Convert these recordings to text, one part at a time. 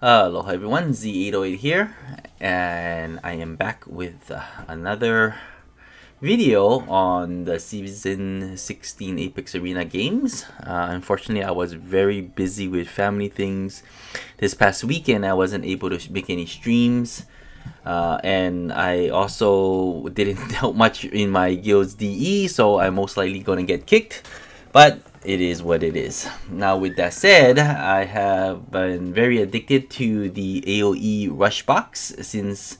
Aloha everyone, Z808 here, and I am back with another video on the Season 16 Apex Arena games. Unfortunately, I was very busy with family things. This past weekend, I wasn't able to make any streams, and I also didn't help much in my guild's DE, so I'm most likely going to get kicked. But it is what it is. Now, with that said, I have been very addicted to the AOE Rush Box since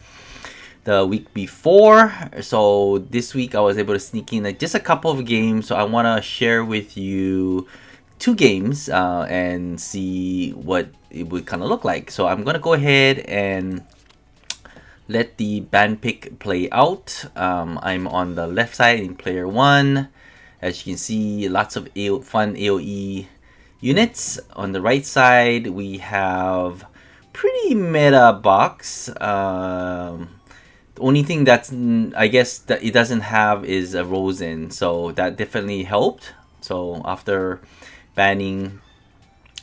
the week before. So this week I was able to sneak in just a couple of games. So I want to share with you two games and see what it would kind of look like. So I'm going to go ahead and let the band pick play out. I'm on the left side in player 1. As you can see, lots of fun AOE units. On the right side, we have pretty meta box. The only thing that's, I guess, that it doesn't have is a Rosen, so that definitely helped. So after banning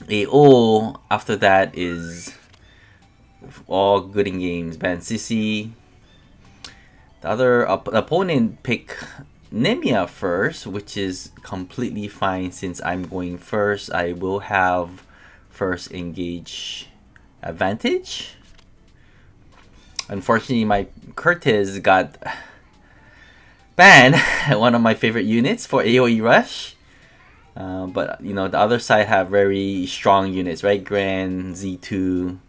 AO, after that is all good in games. Ban Sissy. The other opponent pick Nemia first, which is completely fine since I'm going first. I will have first engage advantage. Unfortunately, my Curtis got banned, one of my favorite units for AoE Rush. But you know, the other side have very strong units, right? Grand, Z2.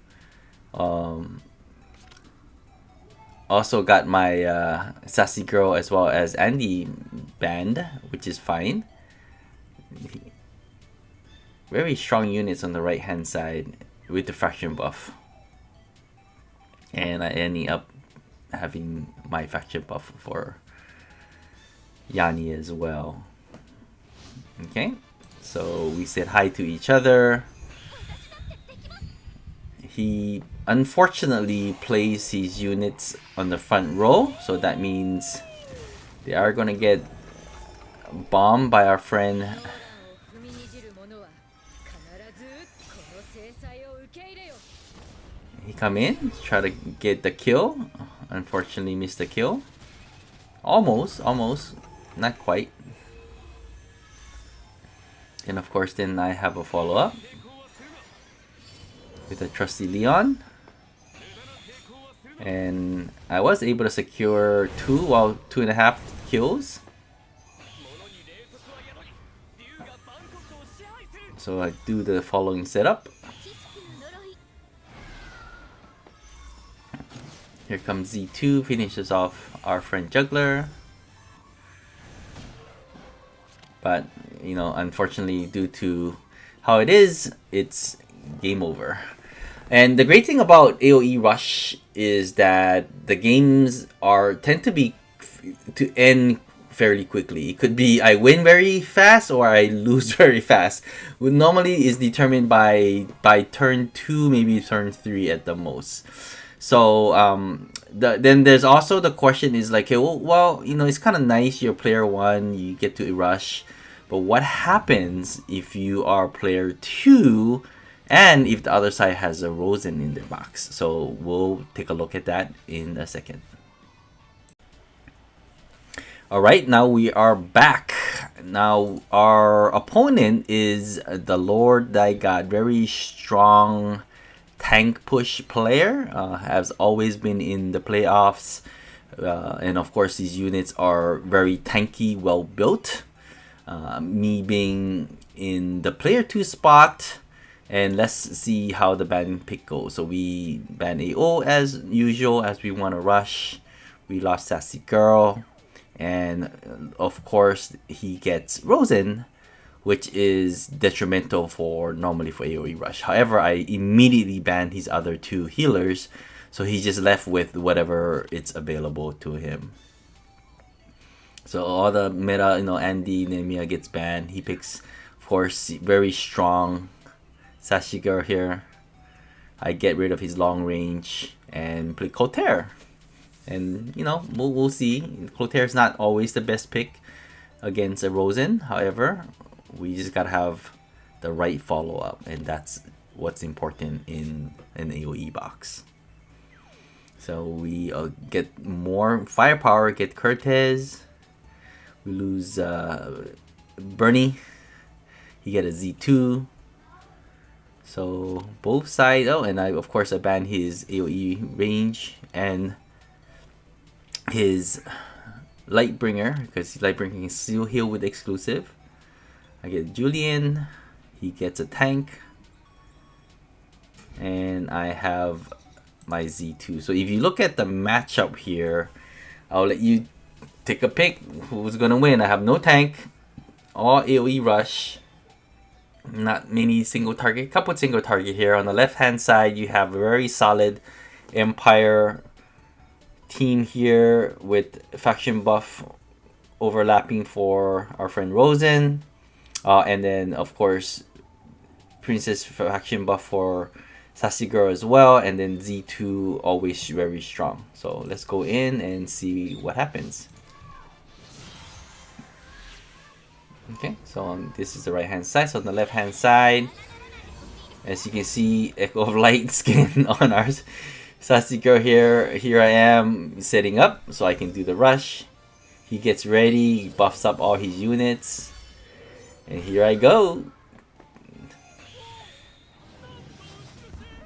Also got my Sassy Girl as well as Andy banned, which is fine. Very strong units on the right hand side with the faction buff. And I ended up having my faction buff for Yanni as well. Okay, so we said hi to each other. He unfortunately plays his units on the front row, so that means they are going to get bombed by our friend. He come in, try to get the kill. Unfortunately missed the kill. Almost, not quite. And of course then I have a follow-up with a trusty Leon. And I was able to secure 2.5 kills. So I do the following setup. Here comes Z2, finishes off our friend Juggler. But, you know, unfortunately, due to how it is, it's game over. And the great thing about AoE Rush is that the games tend to end fairly quickly. It could be I win very fast or I lose very fast. Which normally is determined by turn 2, maybe turn 3 at the most. So then there's also the question is like, okay, well, you know, it's kind of nice. You're player 1, you get to rush, but what happens if you are player 2? And if the other side has a Rosen in their box. So we'll take a look at that in a second. Alright, now we are back. Now our opponent is the Lord Thy God. Very strong tank push player. Has always been in the playoffs. And of course these units are very tanky, well built. Me being in the player 2 spot. And let's see how the ban pick goes. So we ban AO as usual, as we want to rush. We lost Sassy Girl. And of course, he gets Rosen, which is detrimental normally for AoE Rush. However, I immediately banned his other 2 healers. So he's just left with whatever it's available to him. So all the meta, you know, Andy, Nemia gets banned. He picks, of course, very strong Sassy Girl here. I get rid of his long range and play Clotaire. And, you know, we'll see. Clotaire is not always the best pick against a Rosen. However, we just gotta have the right follow-up. And that's what's important in an AOE box. So we get more firepower, get Cortez. We lose Bernie. He get a Z2. So both sides. Oh, and of course I banned his AOE range and his Lightbringer, because Lightbringer can still heal with exclusive. I get Julian. He gets a tank. And I have my Z2. So if you look at the matchup here, I'll let you take a pick who's gonna win. I have no tank, all AOE rush, not many single target, couple single target here. On the left hand side you have a very solid Empire team here with faction buff overlapping for our friend Rosen, and then of course Princess faction buff for Sassy Girl as well, and then Z2 always very strong. So let's go in and see what happens. Okay, so this is the right hand side. So on the left hand side, as you can see, Echo of Light skin on our Sassy Girl here. Here I am setting up so I can do the rush. He gets ready, he buffs up all his units, and here I go.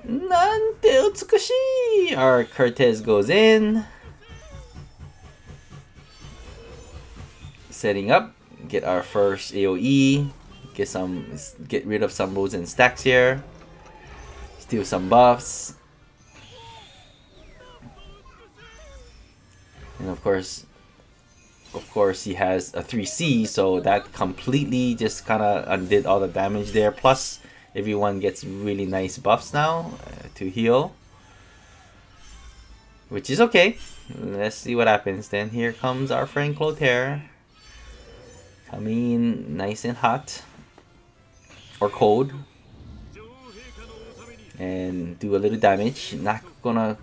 Nante Utsukushi! Our Cortez goes in. Setting up. Get our first AOE. Get rid of some Rosen stacks here. Steal some buffs. And of course he has a 3C, so that completely just kind of undid all the damage there. Plus everyone gets really nice buffs now to heal, which is okay. Let's see what happens then. Here comes our friend Clotaire, coming in nice and hot, or cold, and do a little damage. Not gonna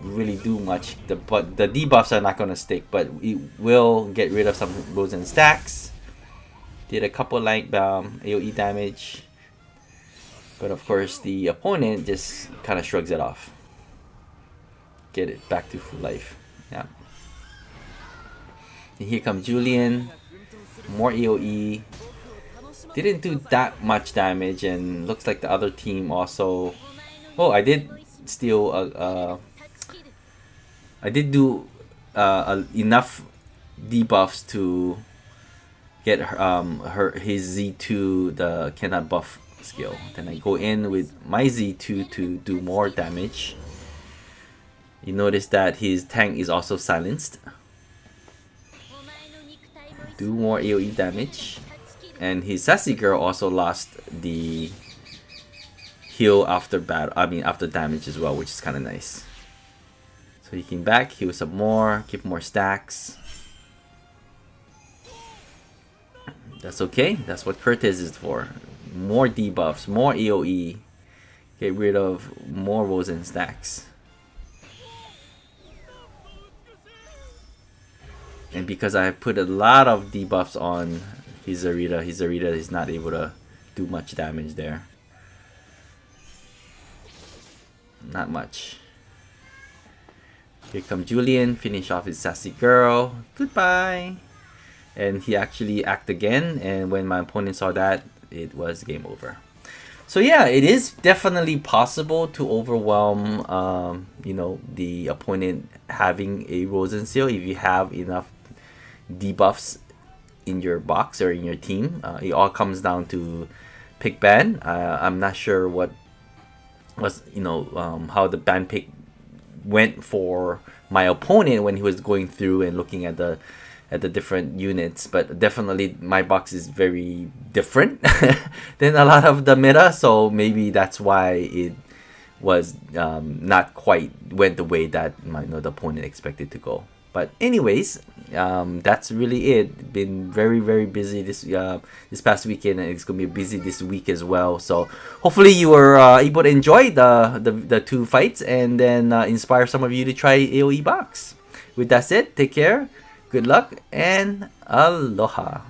really do much, but the debuffs are not gonna stick, but it will get rid of some Rosen stacks. Did a couple like AOE damage. But of course, the opponent just kind of shrugs it off. Get it back to full life. Yeah. And here comes Julian. More AOE. Didn't do that much damage, and looks like the other team also. Oh, I did steal. I did do enough debuffs to get his Z2 the cannot buff skill. Then I go in with my Z2 to do more damage. You notice that his tank is also silenced. Do more AOE damage. And his Sassy Girl also lost the heal after battle, after damage as well, which is kind of nice. So he came back, heal some more, keep more stacks. That's okay, that's what Cortez is for. More debuffs, more AOE, get rid of more Rosen stacks. And because I put a lot of debuffs on his Zarita is not able to do much damage there. Not much. Here comes Julian, finish off his Sassy Girl. Goodbye! And he actually acted again, and when my opponent saw that, it was game over. So yeah, it is definitely possible to overwhelm the opponent having a Rosen seal if you have enough debuffs in your box or in your team. It all comes down to pick ban. I'm not sure what was how the ban pick went for my opponent when he was going through and looking at the different units, but definitely my box is very different than a lot of the meta, so maybe that's why it was not quite went the way that the opponent expected to go. But anyways, that's really it. Been very, very busy this past weekend, and it's gonna be busy this week as well. So hopefully you were able to enjoy the two fights, and then inspire some of you to try AOE box. With that said, take care, good luck, and aloha.